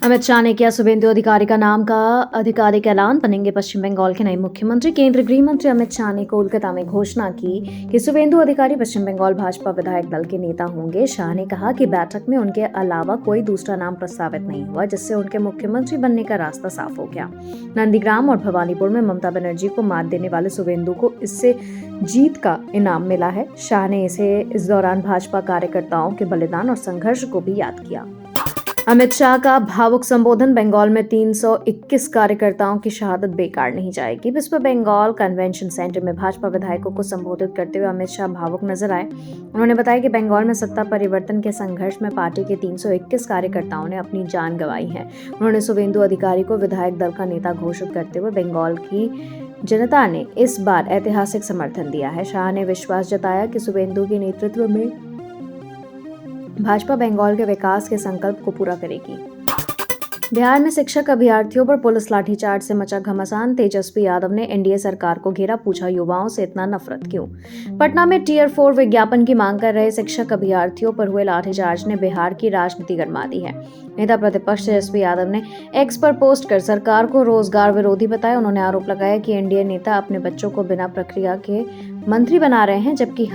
अमित शाह ने किया शुभेंदु अधिकारी का नाम का आधिकारिक ऐलान, बनेंगे पश्चिम बंगाल के नए मुख्यमंत्री। केंद्रीय गृह मंत्री अमित शाह ने कोलकाता में घोषणा की कि शुभेंदु अधिकारी पश्चिम बंगाल भाजपा विधायक दल के नेता होंगे। शाह ने कहा कि बैठक में उनके अलावा कोई दूसरा नाम प्रस्तावित नहीं हुआ, जिससे उनके मुख्यमंत्री बनने का रास्ता साफ हो गया। नंदीग्राम और भवानीपुर में ममता बनर्जी को मात देने वाले शुभेंदु को इससे जीत का इनाम मिला है। शाह ने इस दौरान भाजपा कार्यकर्ताओं के बलिदान और संघर्ष को भी याद किया। अमित शाह का भावुक संबोधन, बंगाल में 321 कार्यकर्ताओं की शहादत बेकार नहीं जाएगी। विश्व बंगाल कन्वेंशन सेंटर में भाजपा विधायकों को संबोधित करते हुए अमित शाह भावुक नजर आए। उन्होंने बताया कि बंगाल में सत्ता परिवर्तन के संघर्ष में पार्टी के 321 कार्यकर्ताओं ने अपनी जान गंवाई है। उन्होंने शुभेंदु अधिकारी को विधायक दल का नेता घोषित करते हुए बंगाल की जनता ने इस बार ऐतिहासिक समर्थन दिया है। शाह ने विश्वास जताया कि शुभेंदु के नेतृत्व में भाजपा बंगाल के विकास के संकल्प को पूरा करेगी। बिहार में शिक्षक अभ्यर्थियों पर पुलिस लाठीचार्ज से मचा घमासान, तेजस्वी यादव ने एनडीए सरकार को घेरा, पूछा युवाओं से इतना नफरत क्यों। पटना में टियर 4 विज्ञापन की मांग कर रहे शिक्षक अभ्यर्थियों पर हुए लाठीचार्ज ने बिहार की राजनीति गरमा दी है। नेता प्रतिपक्ष तेजस्वी यादव ने एक्स पर पोस्ट कर सरकार को रोजगार विरोधी बताया। उन्होंने आरोप लगाया कि एनडीए नेता अपने बच्चों को बिना प्रक्रिया के मंत्री बना रहे हैं, जबकि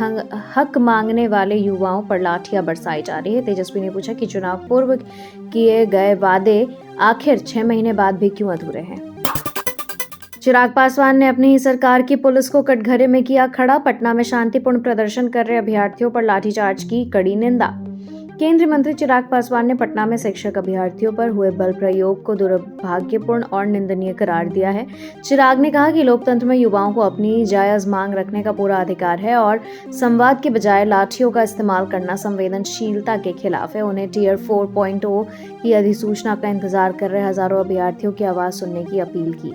हक मांगने वाले युवाओं पर लाठियां बरसाई जा रही है। तेजस्वी ने पूछा कि चुनाव पूर्व किए गए वादे आखिर 6 महीने बाद भी क्यों अधूरे हैं। चिराग पासवान ने अपनी ही सरकार की पुलिस को कटघरे में किया खड़ा, पटना में शांतिपूर्ण प्रदर्शन कर रहे अभ्यर्थियों पर लाठीचार्ज की कड़ी निंदा। केंद्रीय मंत्री चिराग पासवान ने पटना में शिक्षक अभ्यर्थियों पर हुए बल प्रयोग को दुर्भाग्यपूर्ण और निंदनीय करार दिया है। चिराग ने कहा कि लोकतंत्र में युवाओं को अपनी जायज मांग रखने का पूरा अधिकार है और संवाद के बजाय लाठियों का इस्तेमाल करना संवेदनशीलता के खिलाफ है। उन्हें टियर 4.0 की अधिसूचना का इंतजार कर रहे हजारों अभ्यर्थियों की आवाज सुनने की अपील की।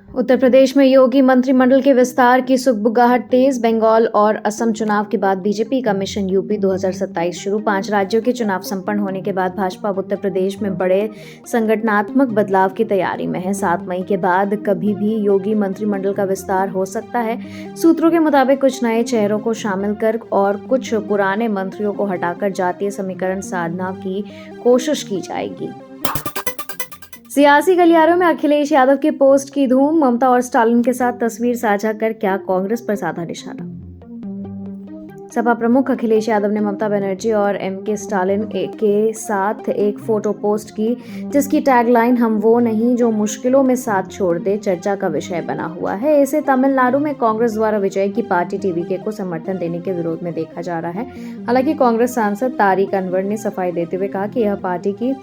उत्तर प्रदेश में योगी मंत्रिमंडल के विस्तार की सुगबुगाहट तेज, बंगाल और असम चुनाव के बाद बीजेपी का मिशन यूपी 2027 शुरू। 5 राज्यों के चुनाव संपन्न होने के बाद भाजपा उत्तर प्रदेश में बड़े संगठनात्मक बदलाव की तैयारी में है। 7 मई के बाद कभी भी योगी मंत्रिमंडल का विस्तार हो सकता है। सूत्रों के मुताबिक कुछ नए चेहरों को शामिल कर और कुछ पुराने मंत्रियों को हटाकर जातीय समीकरण साधना की कोशिश की जाएगी। सियासी गलियारों में अखिलेश यादव की पोस्ट की धूम, ममता और स्टालिन के साथ तस्वीर साझा कर क्या कांग्रेस पर साधा निशाना। सपा प्रमुख अखिलेश यादव ने ममता बनर्जी और एमके स्टालिन के साथ एक फोटो पोस्ट की, जिसकी टैगलाइन हम वो नहीं जो मुश्किलों में साथ छोड़ दे चर्चा का विषय बना हुआ है। इसे तमिलनाडु में कांग्रेस द्वारा विजय की पार्टी टीवीके को समर्थन देने के विरोध में देखा जा रहा है। हालांकि कांग्रेस सांसद तारिक अनवर ने सफाई देते हुए कहा कि यह पार्टी की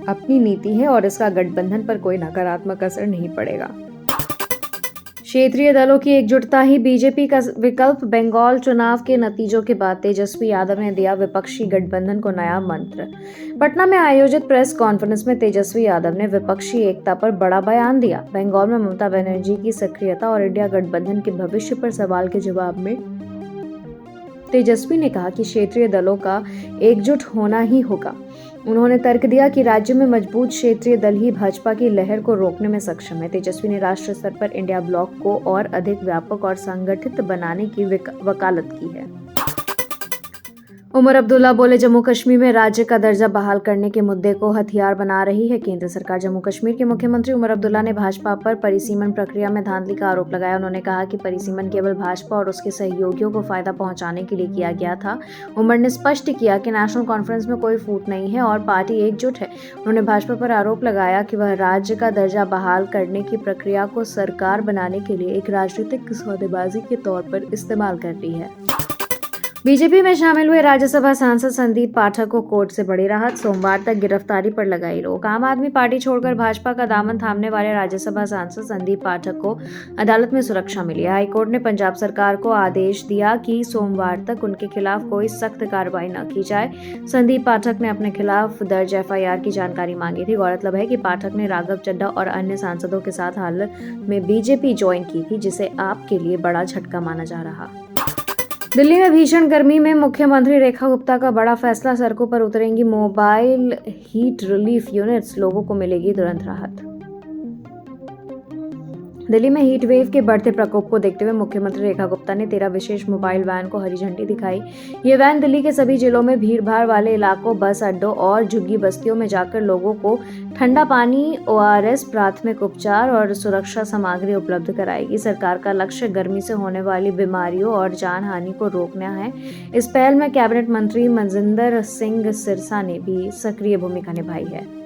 अपनी नीति है और इसका गठबंधन पर कोई नकारात्मक असर नहीं पड़ेगा। क्षेत्रीय दलों की एकजुटता ही बीजेपी का विकल्प, बंगाल चुनाव के नतीजों के बाद तेजस्वी यादव ने दिया विपक्षी गठबंधन को नया मंत्र। पटना में आयोजित प्रेस कॉन्फ्रेंस में तेजस्वी यादव ने विपक्षी एकता पर बड़ा बयान दिया। बंगाल में ममता बनर्जी की सक्रियता और इंडिया गठबंधन के भविष्य पर सवाल के जवाब में तेजस्वी ने कहा कि क्षेत्रीय दलों का एकजुट होना ही होगा। उन्होंने तर्क दिया कि राज्य में मजबूत क्षेत्रीय दल ही भाजपा की लहर को रोकने में सक्षम है। तेजस्वी ने राष्ट्रीय स्तर पर इंडिया ब्लॉक को और अधिक व्यापक और संगठित बनाने की वकालत की है। उमर अब्दुल्ला बोले, जम्मू कश्मीर में राज्य का दर्जा बहाल करने के मुद्दे को हथियार बना रही है केंद्र सरकार। जम्मू कश्मीर के मुख्यमंत्री उमर अब्दुल्ला ने भाजपा पर परिसीमन प्रक्रिया में धांधली का आरोप लगाया। उन्होंने कहा कि परिसीमन केवल भाजपा और उसके सहयोगियों को फायदा पहुंचाने के लिए किया गया था। उमर ने स्पष्ट किया कि नेशनल कॉन्फ्रेंस में कोई फूट नहीं है और पार्टी एकजुट है। उन्होंने भाजपा पर आरोप लगाया कि वह राज्य का दर्जा बहाल करने की प्रक्रिया को सरकार बनाने के लिए एक राजनीतिक सौदेबाजी के तौर पर इस्तेमाल कर रही है। बीजेपी में शामिल हुए राज्यसभा सांसद संदीप पाठक को कोर्ट से बड़ी राहत, सोमवार तक गिरफ्तारी पर लगाई रोक। आम आदमी पार्टी छोड़कर भाजपा का दामन थामने वाले राज्यसभा सांसद संदीप पाठक को अदालत में सुरक्षा मिली है। हाईकोर्ट ने पंजाब सरकार को आदेश दिया कि सोमवार तक उनके खिलाफ कोई सख्त कार्रवाई न की जाए। संदीप पाठक ने अपने खिलाफ दर्ज एफआईआर की जानकारी मांगी थी। गौरतलब है कि पाठक ने राघव चड्ढा और अन्य सांसदों के साथ हाल में बीजेपी ज्वाइन की थी, जिसे आप के लिए बड़ा झटका माना जा रहा। दिल्ली में भीषण गर्मी में मुख्यमंत्री रेखा गुप्ता का बड़ा फैसला, सड़कों पर उतरेंगी मोबाइल हीट रिलीफ यूनिट्स, लोगों को मिलेगी तुरंत राहत। दिल्ली में हीट वेव के बढ़ते प्रकोप को देखते हुए मुख्यमंत्री रेखा गुप्ता ने 13 विशेष मोबाइल वैन को हरी झंडी दिखाई। ये वैन दिल्ली के सभी जिलों में भीड़-भाड़ वाले इलाकों, बस अड्डों और झुग्गी बस्तियों में जाकर लोगों को ठंडा पानी, ओआरएस, प्राथमिक उपचार और सुरक्षा सामग्री उपलब्ध कराएगी। सरकार का लक्ष्य गर्मी से होने वाली बीमारियों और जान हानि को रोकना है। इस पहल में कैबिनेट मंत्री मनजिंदर सिंह सिरसा ने भी सक्रिय भूमिका निभाई है।